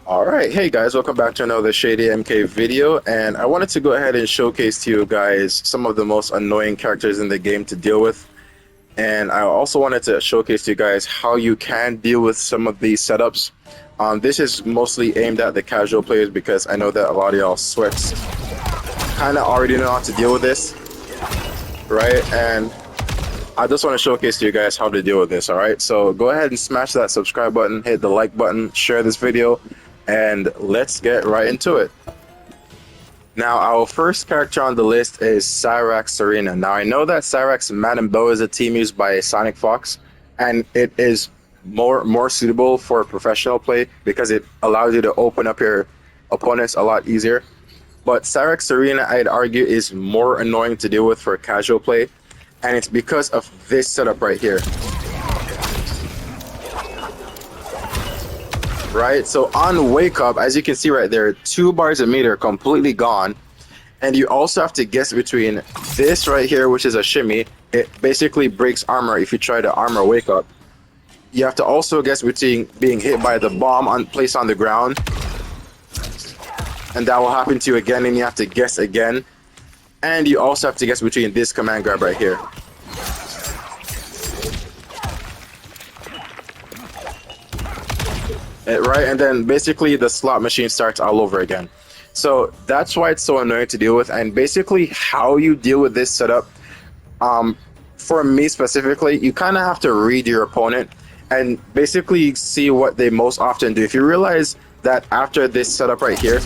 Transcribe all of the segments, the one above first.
Alright, hey guys, welcome back to another Shady MK video, and I wanted to go ahead and showcase to you guys some of the most annoying characters in the game to deal with, and I also wanted to showcase to you guys how you can deal with some of these setups. This is mostly aimed at the casual players because I know that a lot of y'all sweats kind of already know how to deal with this, right? And I just want to showcase to you guys how to deal with this, alright? So go ahead and smash that subscribe button, hit the like button, share this video, and let's get right into it. Now, our first character on the list is Cyrax Serena. Now, I know that Cyrax Madame Bow is a team used by Sonic Fox, and it is more suitable for professional play because it allows you to open up your opponents a lot easier. But Cyrax Serena, I'd argue, is more annoying to deal with for casual play, and it's because of this setup right here. Right, so on wake up, as you can see right there, 2 bars of meter completely gone, and you also have to guess between this right here, which is a shimmy. It basically breaks armor if you try to armor wake up. You have to also guess between being hit by the bomb placed on the ground, and that will happen to you again, and you have to guess again. And you also have to guess between this command grab right here. Right, and then basically the slot machine starts all over again. So that's why it's so annoying to deal with. And basically how you deal with this setup, for me specifically, you kind of have to read your opponent and basically see what they most often do. If you realize that after this setup right here,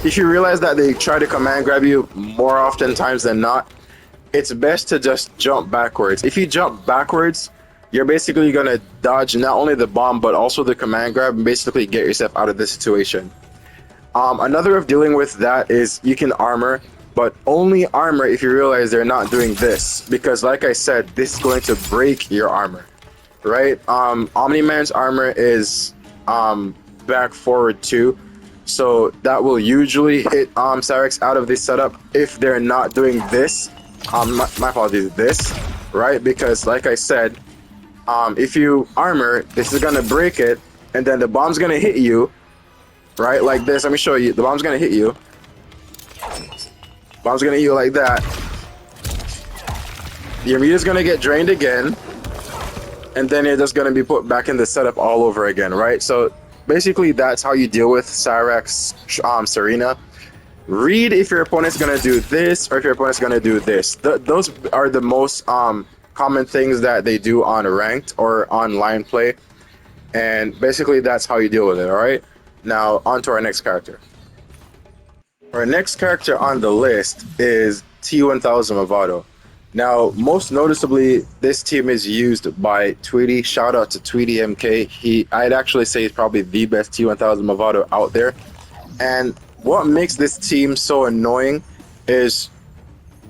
if you realize that they try to command grab you more often times than not, it's best to just jump backwards. If you jump backwards, you're basically going to dodge not only the bomb but also the command grab and basically get yourself out of this situation. Another way of dealing with that is you can armor, but only armor if you realize they're not doing this, because like I said, this is going to break your armor, right? Omni-Man's armor is back forward 2, so that will usually hit Cyrax out of this setup if they're not doing this. My apologies, this, right? Because like I said, if you armor, this is gonna break it, and then the bomb's gonna hit you, right? Like this. Let me show you. The bomb's gonna hit you. Bomb's gonna hit you like that. Your meter's gonna get drained again, and then you're just gonna be put back in the setup all over again, right? So basically, that's how you deal with Cyrax Serena. Read if your opponent's gonna do this or if your opponent's gonna do this. Those are the most common things that they do on ranked or online play, and basically that's how you deal with it. All right, now on to our next character. Our next character on the list is T1000 Mavado. Now, most noticeably, this team is used by Tweety. Shout out to Tweety MK. I'd actually say he's probably the best T1000 Mavado out there. And what makes this team so annoying is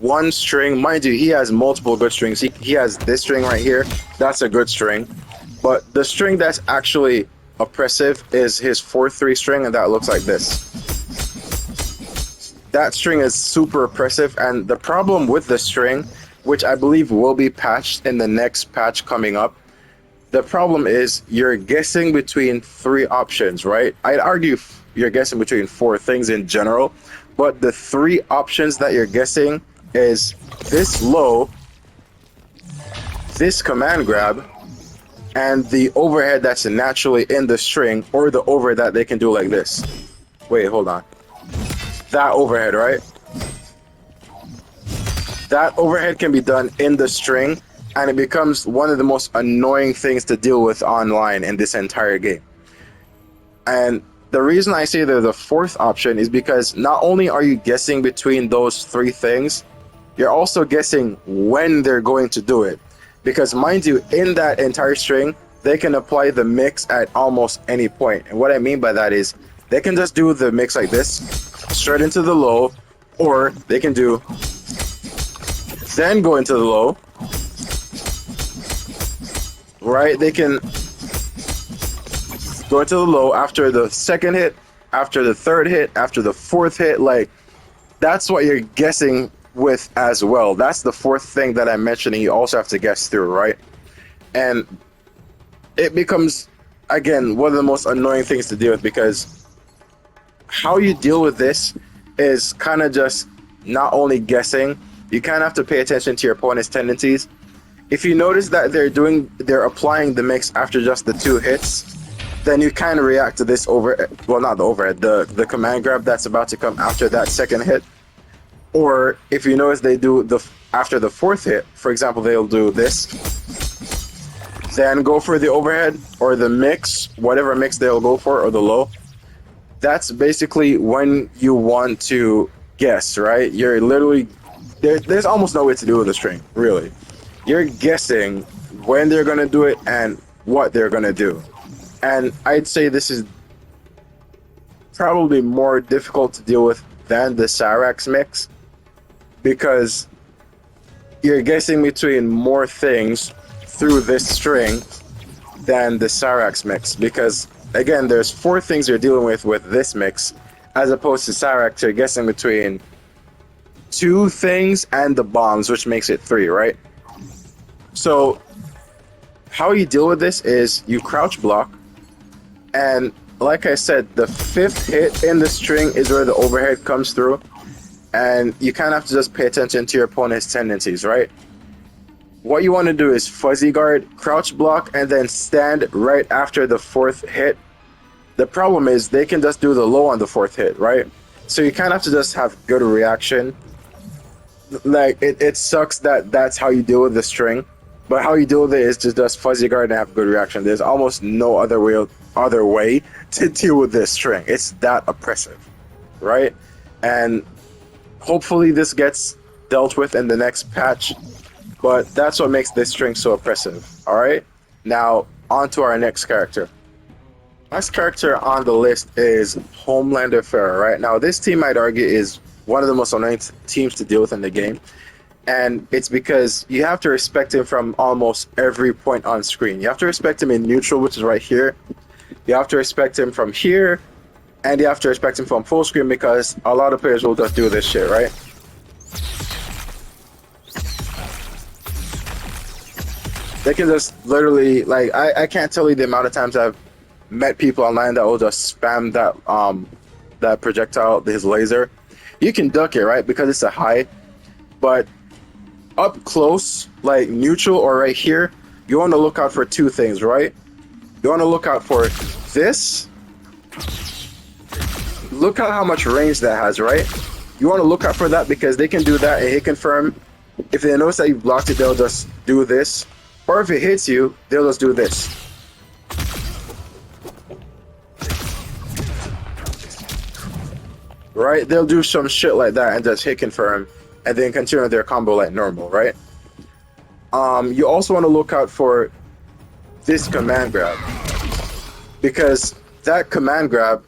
one string. Mind you, he has multiple good strings. He has this string right here. That's a good string. But the string that's actually oppressive is his 4-3 string, and that looks like this. That string is super oppressive, and the problem with the string, which I believe will be patched in the next patch coming up, the problem is you're guessing between 3 options, right? I'd argue you're guessing between 4 things in general, but the 3 options that you're guessing is this low, this command grab, and the overhead that's naturally in the string, or the overhead that they can do like this. Wait, hold on. That overhead, right? That overhead can be done in the string, and it becomes one of the most annoying things to deal with online in this entire game. And the reason I say they're the 4th option is because not only are you guessing between those 3 things, you're also guessing when they're going to do it. Because mind you, in that entire string, they can apply the mix at almost any point. And what I mean by that is, they can just do the mix like this, straight into the low, or they can do, then go into the low, right? They can go into the low after the 2nd hit, after the 3rd hit, after the 4th hit. Like, that's what you're guessing with as well. That's the 4th thing that I'm mentioning you also have to guess through, right? And it becomes again, one of the most annoying things to deal with, because how you deal with this is kind of just not only guessing, you kind of have to pay attention to your opponent's tendencies. If you notice that they're applying the mix after just the 2 hits, then you kind of react to this not the overhead, the command grab that's about to come after that second hit. Or if you notice they do after the 4th hit, for example, they'll do this, then go for the overhead or the mix, whatever mix they'll go for, or the low. That's basically when you want to guess, right? You're literally, there's almost no way to do with the string, really. You're guessing when they're going to do it and what they're going to do. And I'd say this is probably more difficult to deal with than the Cyrax mix, because you're guessing between more things through this string than the Cyrax mix, because again, there's 4 things you're dealing with this mix, as opposed to Cyrax, you're guessing between 2 things and the bombs, which makes it 3, right? So how you deal with this is you crouch block, and like I said, the 5th hit in the string is where the overhead comes through, and you kind of have to just pay attention to your opponent's tendencies, right? What you want to do is fuzzy guard, crouch block, and then stand right after the 4th hit. The problem is they can just do the low on the 4th hit, right? So you kind of have to just have good reaction. Like, it sucks that that's how you deal with the string, but how you deal with it is to just fuzzy guard and have good reaction. There's almost no other way to deal with this string. It's that oppressive, right? And hopefully this gets dealt with in the next patch, but that's what makes this string so oppressive. All right, now on to our next character. Next character on the list is Homelander Farah. Right now, this team, I'd argue, is one of the most annoying teams to deal with in the game, and it's because you have to respect him from almost every point on screen. You have to respect him in neutral, which is right here. You have to respect him from here, and you have to respect him from full screen, because a lot of players will just do this shit, right? They can just literally, like, I can't tell you the amount of times I've met people online that will just spam that projectile, his laser. You can duck it, right, because it's a high, but up close, like neutral or right here, you want to look out for 2 things, right? You want to look out for this. Look at how much range that has, right? You want to look out for that, because they can do that and hit confirm. If they notice that you blocked it, they'll just do this. Or if it hits you, they'll just do this. Right? They'll do some shit like that and just hit confirm, and then continue their combo like normal, right? You also want to look out for this command grab, because that command grab,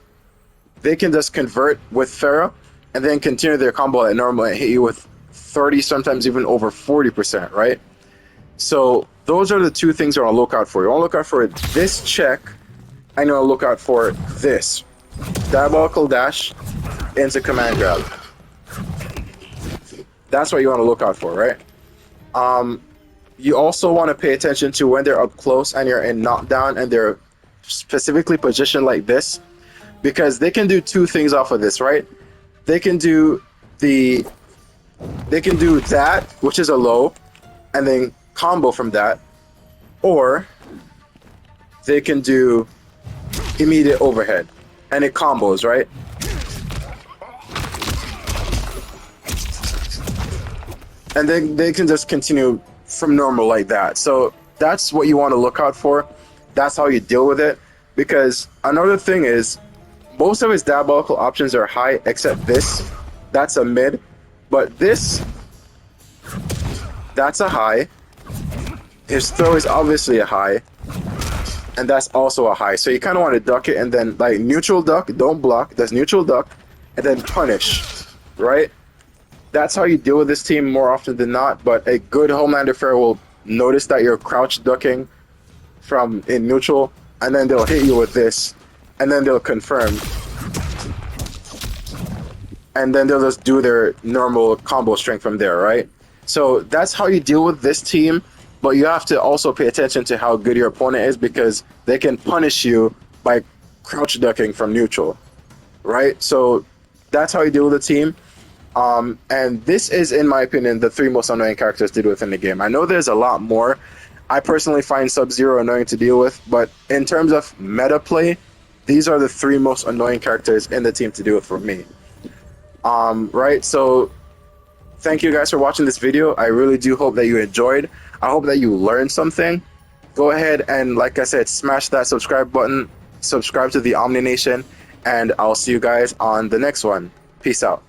they can just convert with Farah and then continue their combo like normal and hit you with 30, sometimes even over 40%, right? So those are the 2 things you want to look out for. You want to look out for this check, and you want to look out for this diabolical dash into command grab. That's what you want to look out for, right? You also want to pay attention to when they're up close and you're in knockdown and they're specifically positioned like this, because they can do 2 things off of this, right? They can do that, which is a low, and then combo from that, or they can do immediate overhead and it combos, right? And then they can just continue from normal like that. So that's what you want to look out for. That's how you deal with it. Because another thing is, most of his diabolical options are high, except this. That's a mid. But this, that's a high. His throw is obviously a high. And that's also a high. So you kind of want to duck it and then, like, neutral duck, don't block. That's neutral duck. And then punish, right? That's how you deal with this team more often than not. But a good Homelander Farah will notice that you're crouch ducking from in neutral, and then they'll hit you with this, and then they'll confirm, and then they'll just do their normal combo string from there, right? So that's how you deal with this team. but you have to also pay attention to how good your opponent is, because they can punish you by crouch ducking from neutral, right? So that's how you deal with a team. And this is, in my opinion, the three most annoying characters to deal with in the game. I know there's a lot more. I personally find Sub-Zero annoying to deal with, but in terms of meta play, these are the three most annoying characters in the team to deal with for me. Right? So thank you guys for watching this video. I really do hope that you enjoyed. I hope that you learned something. Go ahead and, like I said, smash that subscribe button, subscribe to the Omni Nation, and I'll see you guys on the next one. Peace out.